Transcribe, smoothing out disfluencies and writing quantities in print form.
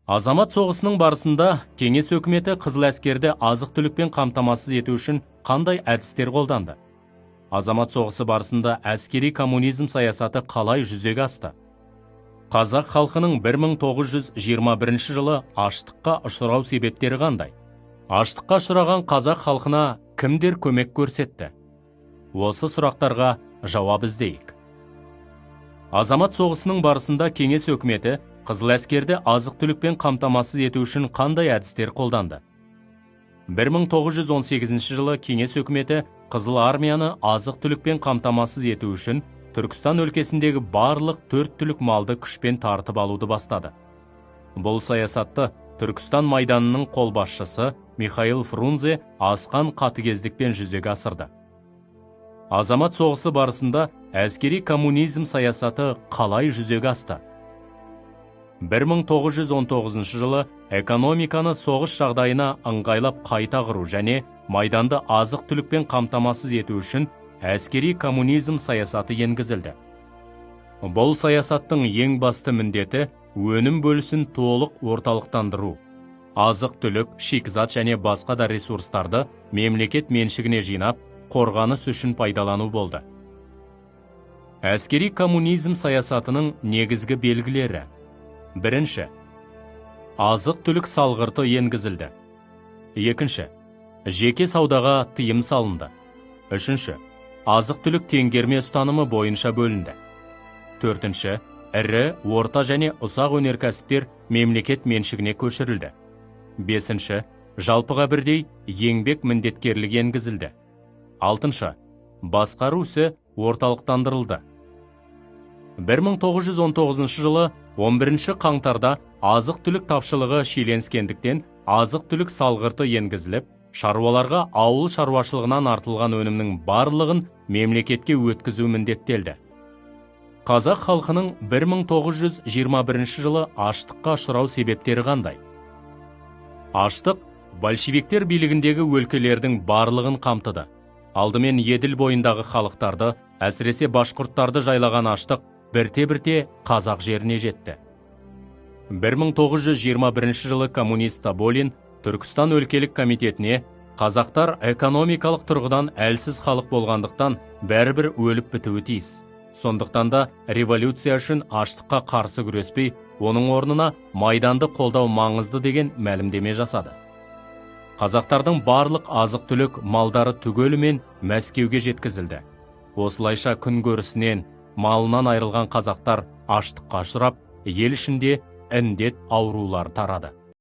Азамат соғысының барысында кеңес өкіметі қызыл әскерді азық-түлікпен қамтамасыз ету үшін қандай әдістер қолданды? Азамат соғысы барысында әскери коммунизм саясаты қалай жүзеге асты? Қазақ халқының 1921 жылы аштыққа ұшырау себептері қандай? Аштыққа ұшыраған қазақ халқына кімдер көмек көрсетті? Осы сұрақтарға жауап іздейік. Азамат соғысының барысында кеңес өкіметі қызыл әскерді азық-түлікпен қамтамасыз ету үшін қандай әдістер қолданды? 1918 жылы кеңес өкіметі қызыл армияны азық-түлікпен қамтамасыз ету үшін Түркістан өлкесіндегі барлық 4 түлік малды күшпен тартып алуды бастады. Бұл саясатты Түркістан майданының қолбасшысы Михаил Фрунзе асқан қатыгездікпен жүзеге асырды. Азамат соғысы барысында әскери коммунизм саясаты қалай жүзеге асты? 1919 жылы экономиканы соғыс жағдайына ыңғайлап қайта құру және майданды азық-түлікпен қамтамасыз ету үшін әскери коммунизм саясаты енгізілді. Бұл саясаттың ең басты міндеті өнім бөлісін толық орталықтандыру, азық-түлік, шикізат және басқа да ресурстарды мемлекет меншігіне жинап, қорғаныс үшін пайдалану болды. Әскери коммунизм саясатының негізгі белгілері. Бірінші, азық-түлік салғырты енгізілді. Екінші, жеке саудаға тыйым салынды. Үшінші, азық-түлік теңгерме ұстанымы бойынша бөлінді. Төртінші, ірі, орта және ұсақ өнеркәсіптер мемлекет меншігіне көшірілді. Бесінші, жалпыға бірдей еңбек міндеткерлігі енгізілді. Алтыншы, басқару ісі орталықтандырылды. 1919 жылы 11 қаңтарда азық-түлік тапшылығы шиеленіскендіктен азық-түлік салғырты енгізіліп, шаруаларға ауыл шаруашылығынан артылған өнімнің барлығын мемлекетке өткізу міндеттелді. Қазақ халқының 1921 жылы аштыққа ұшырау себептері қандай? Аштық большевиктер билігіндегі өлкелердің барлығын қамтыды. Алдымен Еділ бойындағы халықтарды, әсіресе башқұрттарды жайлаған аштық бірте-бірте қазақ жеріне жетті. 1921 жылы коммунист Тоболин Түркістан өлкелік комитетіне қазақтар экономикалық тұрғыдан әлсіз халық болғандықтан бәрібір өліп бітуі тиіс. Сондықтан да революция үшін аштыққа қарсы күреспей, оның орнына майданды қолдау маңызды деген мәлімдеме жасады. Қазақтардың барлық азық-түлік малдары түгелімен Мәскеуге жеткізілді. Осылайша күн көрісінен, малынан айырылған қазақтар аштыққа ұшырап, ел ішінде індет аурулар тарады.